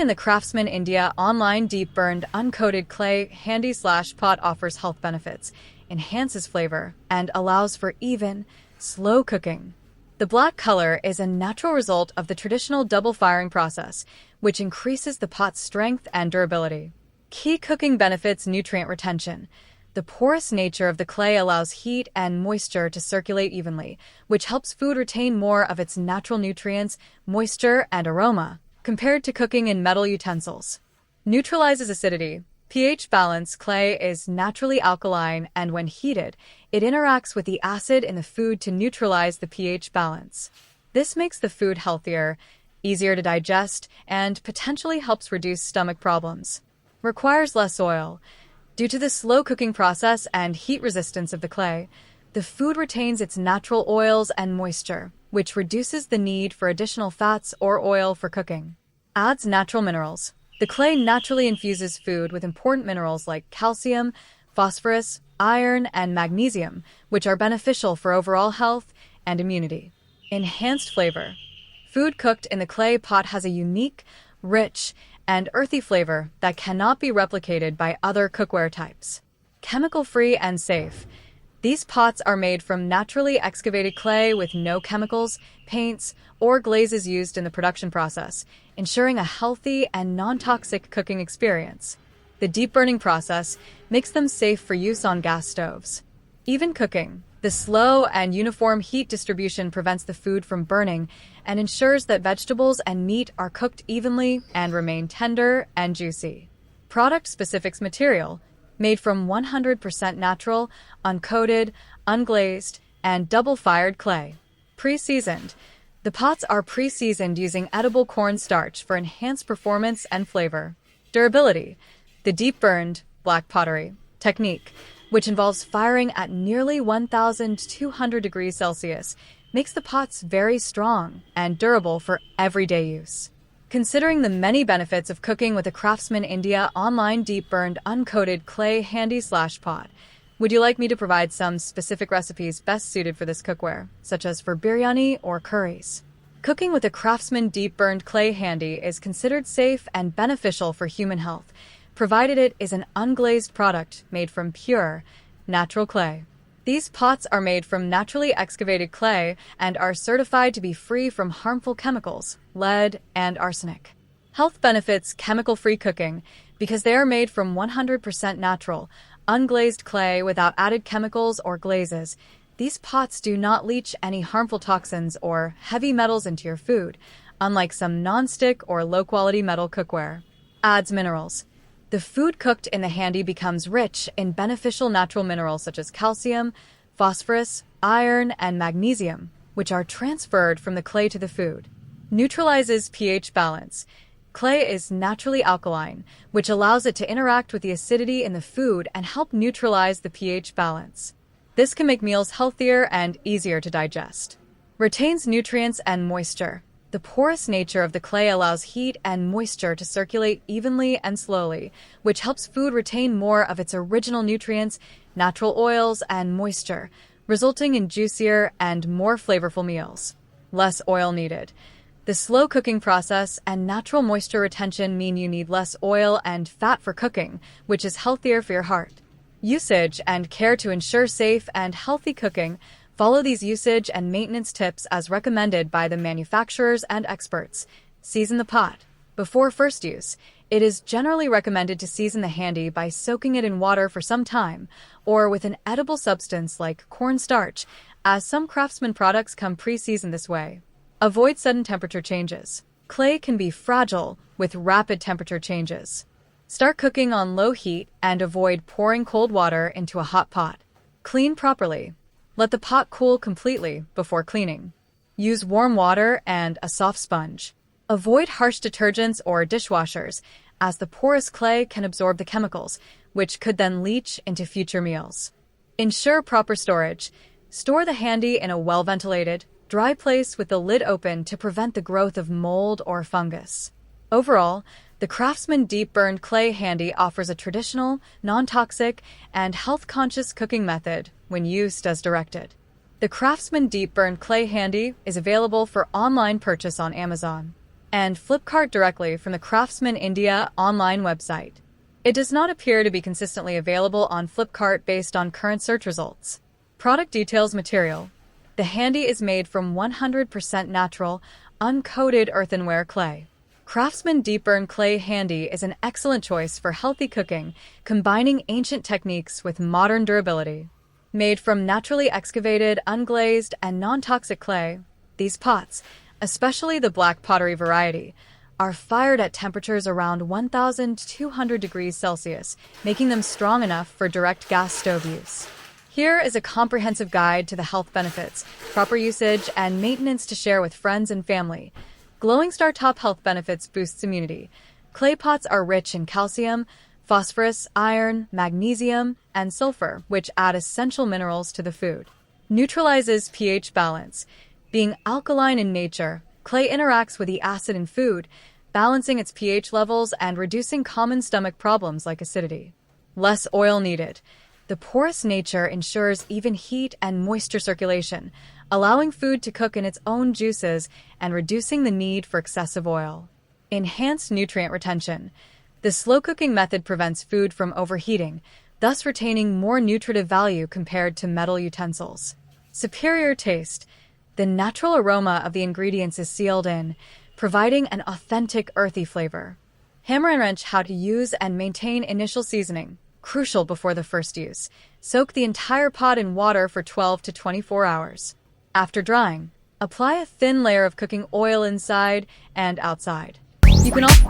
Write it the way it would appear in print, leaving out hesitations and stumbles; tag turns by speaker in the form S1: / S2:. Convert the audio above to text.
S1: in the Craftsman India online deep-burned uncoated clay Handi/pot offers health benefits, enhances flavor, and allows for even, slow cooking. The black color is a natural result of the traditional double firing process, which increases the pot's strength and durability. Key cooking benefits: nutrient retention. The porous nature of the clay allows heat and moisture to circulate evenly, which helps food retain more of its natural nutrients, moisture, and aroma, compared to cooking in metal utensils. Neutralizes acidity. pH balance. Clay is naturally alkaline, and when heated, it interacts with the acid in the food to neutralize the pH balance. This makes the food healthier, easier to digest, and potentially helps reduce stomach problems. Requires less oil. Due to the slow cooking process and heat resistance of the clay, the food retains its natural oils and moisture, which reduces the need for additional fats or oil for cooking. Adds natural minerals. The clay naturally infuses food with important minerals like calcium, phosphorus, iron, and magnesium, which are beneficial for overall health and immunity. Enhanced flavor. Food cooked in the clay pot has a unique, rich, and earthy flavor that cannot be replicated by other cookware types. Chemical-free and safe. These pots are made from naturally excavated clay with no chemicals, paints, or glazes used in the production process, ensuring a healthy and non-toxic cooking experience. The deep burning process makes them safe for use on gas stoves. Even cooking. The slow and uniform heat distribution prevents the food from burning and ensures that vegetables and meat are cooked evenly and remain tender and juicy. Product specifics: material, made from 100% natural, uncoated, unglazed, and double-fired clay. Pre-seasoned. The pots are pre-seasoned using edible cornstarch for enhanced performance and flavor. Durability. The deep-burned, black pottery technique, which involves firing at nearly 1,200 degrees Celsius, makes the pots very strong and durable for everyday use. Considering the many benefits of cooking with a Craftsman India online deep-burned uncoated clay Handi/pot, would you like me to provide some specific recipes best suited for this cookware, such as for biryani or curries? Cooking with a Craftsman deep-burned clay Handi is considered safe and beneficial for human health, provided it is an unglazed product made from pure, natural clay. These pots are made from naturally excavated clay and are certified to be free from harmful chemicals, lead, and arsenic. Health benefits: chemical-free cooking, because they are made from 100% natural, unglazed clay without added chemicals or glazes. These pots do not leach any harmful toxins or heavy metals into your food, unlike some non-stick or low-quality metal cookware. Adds minerals. The food cooked in the Handi becomes rich in beneficial natural minerals such as calcium, phosphorus, iron, and magnesium, which are transferred from the clay to the food. Neutralizes pH balance. Clay is naturally alkaline, which allows it to interact with the acidity in the food and help neutralize the pH balance. This can make meals healthier and easier to digest. Retains nutrients and moisture. The porous nature of the clay allows heat and moisture to circulate evenly and slowly, which helps food retain more of its original nutrients, natural oils, and moisture, resulting in juicier and more flavorful meals. Less oil needed. The slow cooking process and natural moisture retention mean you need less oil and fat for cooking, which is healthier for your heart. Usage and care to ensure safe and healthy cooking. Follow these usage and maintenance tips as recommended by the manufacturers and experts. Season the pot. Before first use, it is generally recommended to season the Handi by soaking it in water for some time, or with an edible substance like cornstarch, as some Craftsman products come pre-seasoned this way. Avoid sudden temperature changes. Clay can be fragile with rapid temperature changes. Start cooking on low heat and avoid pouring cold water into a hot pot. Clean properly. Let the pot cool completely before cleaning. Use warm water and a soft sponge. Avoid harsh detergents or dishwashers, as the porous clay can absorb the chemicals, which could then leach into future meals. Ensure proper storage. Store the Handi in a well-ventilated, dry place with the lid open to prevent the growth of mold or fungus. Overall, the Craftsman deep-burned clay Handi offers a traditional, non-toxic, and health-conscious cooking method when used as directed. The Craftsman deep-burned clay Handi is available for online purchase on Amazon. and Flipkart directly from the Craftsman India online website. It does not appear to be consistently available on Flipkart based on current search results. Product details. Material. The Handi is made from 100% natural, uncoated earthenware clay. Craftsman Deep Burn Clay Handi is an excellent choice for healthy cooking, combining ancient techniques with modern durability. Made from naturally excavated, unglazed, and non-toxic clay, these pots, especially the black pottery variety, are fired at temperatures around 1,200 degrees Celsius, making them strong enough for direct gas stove use. Here is a comprehensive guide to the health benefits, proper usage, and maintenance to share with friends and family. Glowing Star Top Health Benefits boosts immunity. Clay pots are rich in calcium, phosphorus, iron, magnesium, and sulfur, which add essential minerals to the food. Neutralizes pH balance. Being alkaline in nature, clay interacts with the acid in food, balancing its pH levels and reducing common stomach problems like acidity. Less oil needed. The porous nature ensures even heat and moisture circulation, allowing food to cook in its own juices and reducing the need for excessive oil. Enhanced nutrient retention. The slow cooking method prevents food from overheating, thus retaining more nutritive value compared to metal utensils. Superior taste. The natural aroma of the ingredients is sealed in, providing an authentic earthy flavor. Hammer and wrench. How to use and maintain initial seasoning. Crucial before the first use. Soak the entire pot in water for 12 to 24 hours. After drying, apply a thin layer of cooking oil inside and outside. You can also